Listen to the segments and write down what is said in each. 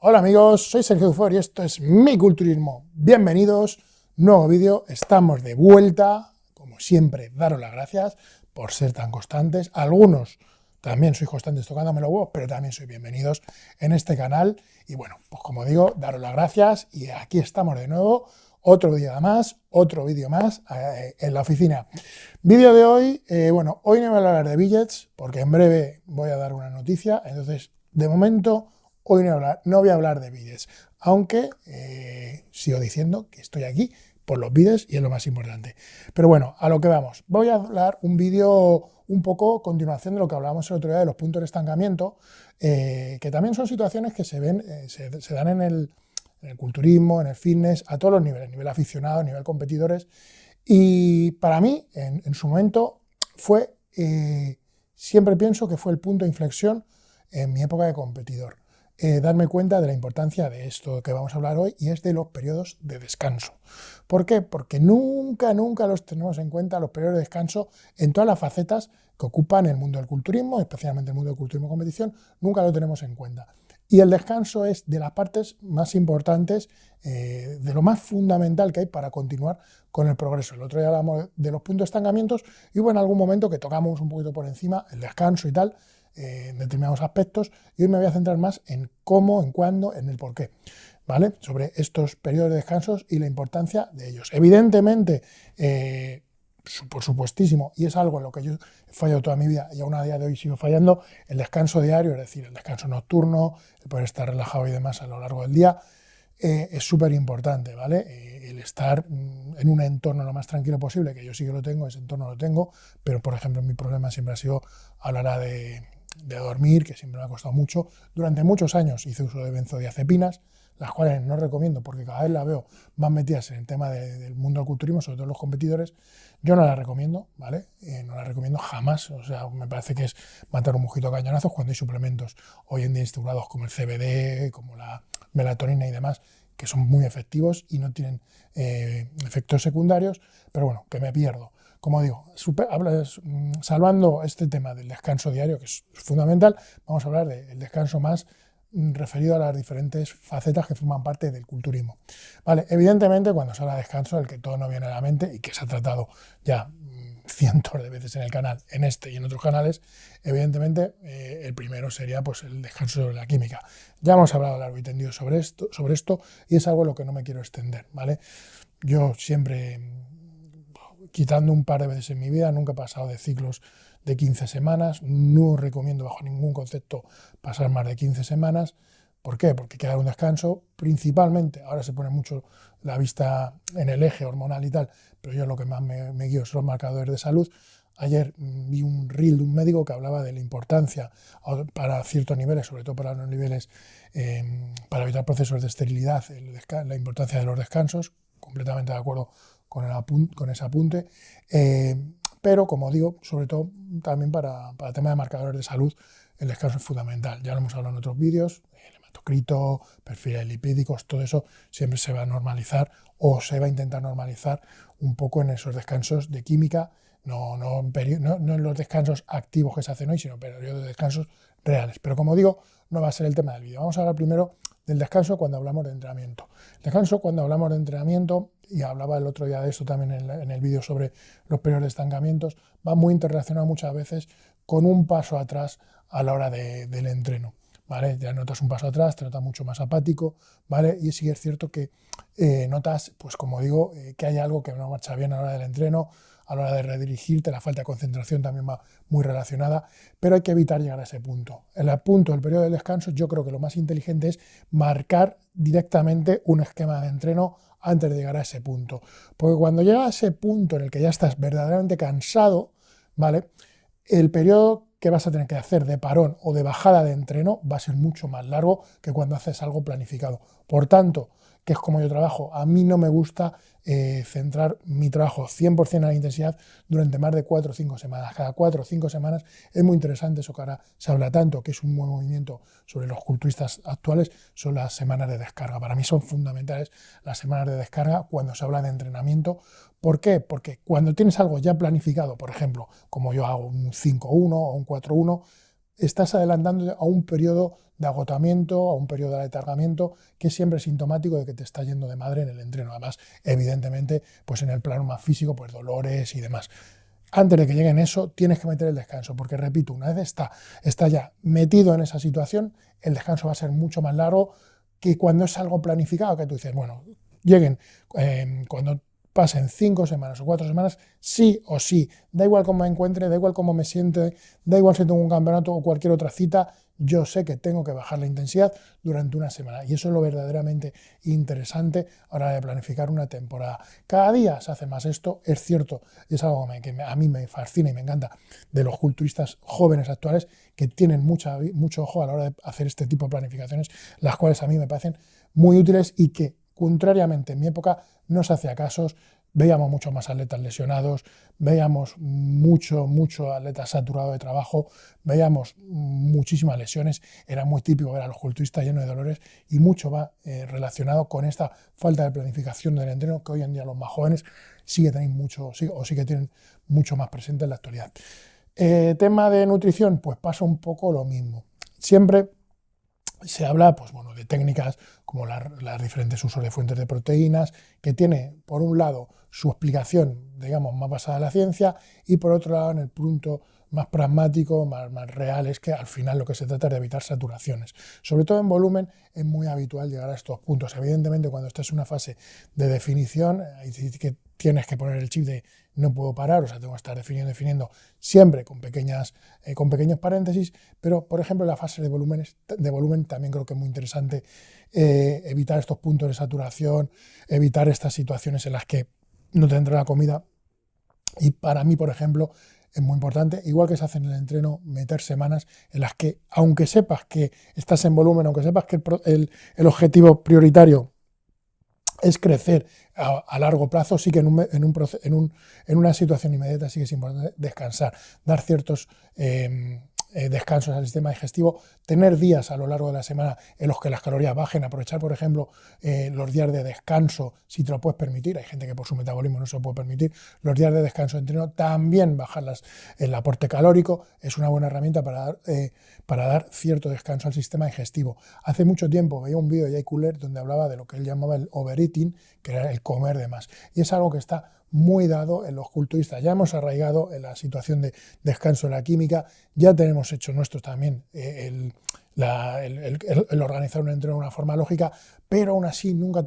Hola amigos, soy Sergio Dufour y esto es Mi Culturismo. Bienvenidos, nuevo vídeo, estamos de vuelta. Como siempre, daros las gracias por ser tan constantes. Algunos también sois constantes tocándome los huevos, pero también sois bienvenidos en este canal. Y bueno, pues como digo, daros las gracias y aquí estamos de nuevo. Otro día más, otro vídeo más en la oficina. Vídeo de hoy, hoy no voy a hablar de billets porque en breve voy a dar una noticia, entonces de momento hoy no voy a hablar de billets, aunque sigo diciendo que estoy aquí por los billets y es lo más importante. Pero bueno, a lo que vamos. Voy a hablar un vídeo un poco continuación de lo que hablábamos el otro día de los puntos de estancamiento, que también son situaciones que se ven, se dan en el culturismo, en el fitness, a todos los niveles, nivel aficionado, nivel competidores. Y para mí, en su momento, fue, siempre pienso que fue el punto de inflexión en mi época de competidor. Darme cuenta de la importancia de esto que vamos a hablar hoy y es de los periodos de descanso. ¿Por qué? Porque nunca los tenemos en cuenta, los periodos de descanso, en todas las facetas que ocupan el mundo del culturismo, especialmente el mundo del culturismo competición, nunca lo tenemos en cuenta. Y el descanso es de las partes más importantes, de lo más fundamental que hay para continuar con el progreso. El otro día hablamos de los puntos de estancamientos y hubo en algún momento que tocamos un poquito por encima el descanso y tal, en determinados aspectos, y hoy me voy a centrar más en cómo, en cuándo, en el por qué, ¿vale? Sobre estos periodos de descansos y la importancia de ellos. Evidentemente, por supuestísimo, y es algo en lo que yo he fallado toda mi vida y aún a día de hoy sigo fallando, el descanso diario, es decir, el descanso nocturno, el poder estar relajado y demás a lo largo del día, es súper importante, ¿vale? El estar en un entorno lo más tranquilo posible, que yo sí que lo tengo, ese entorno lo tengo, pero por ejemplo mi problema siempre ha sido a la hora de dormir, que siempre me ha costado mucho. Durante muchos años hice uso de benzodiazepinas, las cuales no recomiendo porque cada vez las veo más metidas en el tema del mundo del culturismo, sobre todo los competidores. Yo no las recomiendo, ¿vale? No las recomiendo jamás, o sea, me parece que es matar un mosquito a cañonazos cuando hay suplementos hoy en día instaurados como el CBD, como la melatonina y demás, que son muy efectivos y no tienen efectos secundarios, pero bueno, que me pierdo. Como digo, salvando este tema del descanso diario, que es fundamental, vamos a hablar del descanso más referido a las diferentes facetas que forman parte del culturismo. Vale, evidentemente, cuando se habla de descanso, el que todo no viene a la mente y que se ha tratado ya cientos de veces en el canal, en este y en otros canales, evidentemente el primero sería pues, el descanso sobre la química. Ya hemos hablado largo y tendido sobre esto y es algo en lo que no me quiero extender, ¿vale? Yo siempre, quitando un par de veces en mi vida, nunca he pasado de ciclos de 15 semanas, no recomiendo bajo ningún concepto pasar más de 15 semanas. ¿Por qué? Porque hay que dar un descanso, principalmente, ahora se pone mucho la vista en el eje hormonal y tal, pero yo lo que más me guío son los marcadores de salud. Ayer vi un reel de un médico que hablaba de la importancia para ciertos niveles, sobre todo para los niveles, para evitar procesos de esterilidad, la importancia de los descansos, completamente de acuerdo con ese apunte. Pero, como digo, sobre todo también para el tema de marcadores de salud, el descanso es fundamental. Ya lo hemos hablado en otros vídeos, el hematocrito, perfiles lipídicos, todo eso siempre se va a normalizar o se va a intentar normalizar un poco en esos descansos de química, no en los descansos activos que se hacen hoy, sino periodos de descansos reales. Pero como digo, no va a ser el tema del vídeo. Vamos a hablar primero del descanso cuando hablamos de entrenamiento. El descanso cuando hablamos de entrenamiento, y hablaba el otro día de esto también en el vídeo sobre los periodos de estancamientos, va muy interrelacionado muchas veces con un paso atrás a la hora del entreno, ¿vale? Ya notas un paso atrás, te notas mucho más apático, ¿vale? Y sí es cierto que notas, pues como digo, que hay algo que no marcha bien a la hora del entreno, a la hora de redirigirte, la falta de concentración también va muy relacionada, pero hay que evitar llegar a ese punto. En el punto del periodo de descanso, yo creo que lo más inteligente es marcar directamente un esquema de entreno antes de llegar a ese punto. Porque cuando llega a ese punto en el que ya estás verdaderamente cansado, ¿vale? El periodo que vas a tener que hacer de parón o de bajada de entreno va a ser mucho más largo que cuando haces algo planificado. Por tanto, que es como yo trabajo, a mí no me gusta centrar mi trabajo 100% a la intensidad durante más de 4 o 5 semanas. Cada 4 o 5 semanas es muy interesante eso que ahora se habla tanto, que es un buen movimiento sobre los culturistas actuales, son las semanas de descarga. Para mí son fundamentales las semanas de descarga cuando se habla de entrenamiento. ¿Por qué? Porque cuando tienes algo ya planificado, por ejemplo, como yo hago un 5-1 o un 4-1, estás adelantando a un periodo de agotamiento, a un periodo de aletargamiento, que es siempre sintomático de que te está yendo de madre en el entreno. Además, evidentemente, pues en el plano más físico, pues dolores y demás. Antes de que llegue en eso, tienes que meter el descanso, porque repito, una vez está ya metido en esa situación, el descanso va a ser mucho más largo que cuando es algo planificado, que tú dices, bueno, lleguen cuando pasen 5 semanas o 4 semanas, sí o sí, da igual cómo me encuentre, da igual cómo me siente, da igual si tengo un campeonato o cualquier otra cita, yo sé que tengo que bajar la intensidad durante una semana. Y eso es lo verdaderamente interesante a la hora de planificar una temporada. Cada día se hace más esto, es cierto, es algo que a mí me fascina y me encanta de los culturistas jóvenes actuales, que tienen mucho ojo a la hora de hacer este tipo de planificaciones, las cuales a mí me parecen muy útiles y que, contrariamente, en mi época no se hacía casos, veíamos muchos más atletas lesionados, veíamos mucho atletas saturados de trabajo, veíamos muchísimas lesiones, era muy típico ver a los culturistas llenos de dolores y mucho va relacionado con esta falta de planificación del entreno que hoy en día los más jóvenes sí que tienen mucho más presente en la actualidad. Tema de nutrición, pues pasa un poco lo mismo. Siempre se habla pues, bueno, de técnicas como las diferentes usos de fuentes de proteínas, que tiene, por un lado, su explicación, digamos, más basada en la ciencia, y por otro lado, en el punto más pragmático, más real, es que al final lo que se trata es de evitar saturaciones. Sobre todo en volumen es muy habitual llegar a estos puntos. Evidentemente, cuando estás en una fase de definición, que tienes que poner el chip de no puedo parar, o sea, tengo que estar definiendo, siempre con pequeños paréntesis, pero, por ejemplo, en la fase de volumen también creo que es muy interesante evitar estos puntos de saturación, evitar estas situaciones en las que no te entra la comida. Y para mí, por ejemplo, es muy importante, igual que se hace en el entreno, meter semanas en las que, aunque sepas que estás en volumen, aunque sepas que el objetivo prioritario es crecer a largo plazo, sí que en una situación inmediata sí que es importante descansar, dar ciertos descansos al sistema digestivo, tener días a lo largo de la semana en los que las calorías bajen, aprovechar, por ejemplo, los días de descanso, si te lo puedes permitir, hay gente que por su metabolismo no se lo puede permitir, los días de descanso de entreno, también bajar el aporte calórico, es una buena herramienta para dar cierto descanso al sistema digestivo. Hace mucho tiempo veía un vídeo de Jay Cutler donde hablaba de lo que él llamaba el overeating, que era el comer de más, y es algo que está muy dado en los culturistas. Ya hemos arraigado en la situación de descanso en la química, ya tenemos hecho nuestro también el organizar un entreno de una forma lógica, pero aún así nunca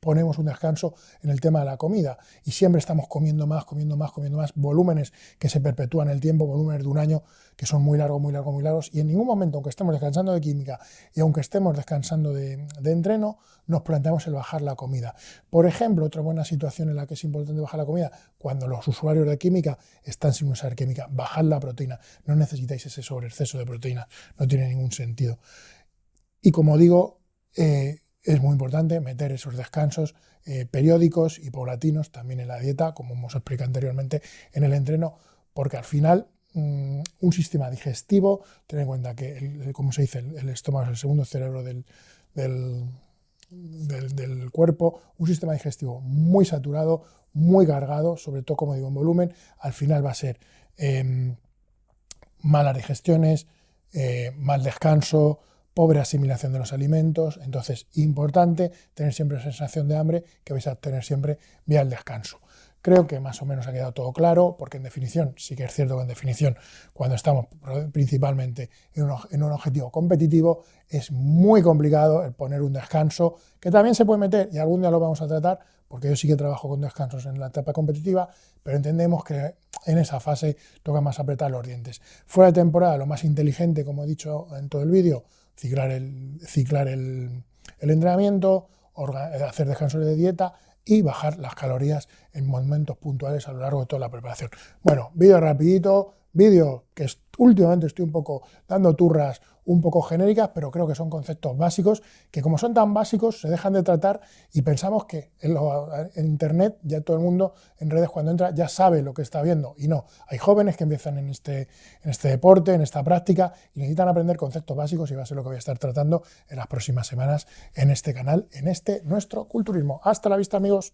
ponemos un descanso en el tema de la comida y siempre estamos comiendo más, volúmenes que se perpetúan en el tiempo, volúmenes de un año que son muy largos y en ningún momento, aunque estemos descansando de química y aunque estemos descansando de entreno, nos planteamos el bajar la comida. Por ejemplo, otra buena situación en la que es importante bajar la comida, cuando los usuarios de química están sin usar química, bajar la proteína. No necesitáis ese sobreexceso de proteína, no tiene ningún sentido. Y como digo, es muy importante meter esos descansos periódicos y paulatinos también en la dieta, como hemos explicado anteriormente en el entreno, porque al final un sistema digestivo, ten en cuenta que, como se dice, el estómago es el segundo cerebro del cuerpo, un sistema digestivo muy saturado, muy cargado, sobre todo, como digo, en volumen, al final va a ser malas digestiones, mal descanso, pobre asimilación de los alimentos. Entonces, importante tener siempre sensación de hambre que vais a tener siempre vía el descanso. Creo que más o menos ha quedado todo claro, porque en definición, sí que es cierto que en definición, cuando estamos principalmente en un objetivo competitivo, es muy complicado el poner un descanso, que también se puede meter, y algún día lo vamos a tratar, porque yo sí que trabajo con descansos en la etapa competitiva, pero entendemos que en esa fase toca más apretar los dientes. Fuera de temporada, lo más inteligente, como he dicho en todo el vídeo, ciclar el entrenamiento, hacer descansos de dieta y bajar las calorías en momentos puntuales a lo largo de toda la preparación. Bueno, vídeo rapidito, vídeo que últimamente estoy un poco dando turras un poco genéricas, pero creo que son conceptos básicos que, como son tan básicos, se dejan de tratar y pensamos que en internet ya todo el mundo en redes cuando entra ya sabe lo que está viendo, y no, hay jóvenes que empiezan en este deporte, en esta práctica, y necesitan aprender conceptos básicos, y va a ser lo que voy a estar tratando en las próximas semanas en este canal, en nuestro culturismo. Hasta la vista, amigos.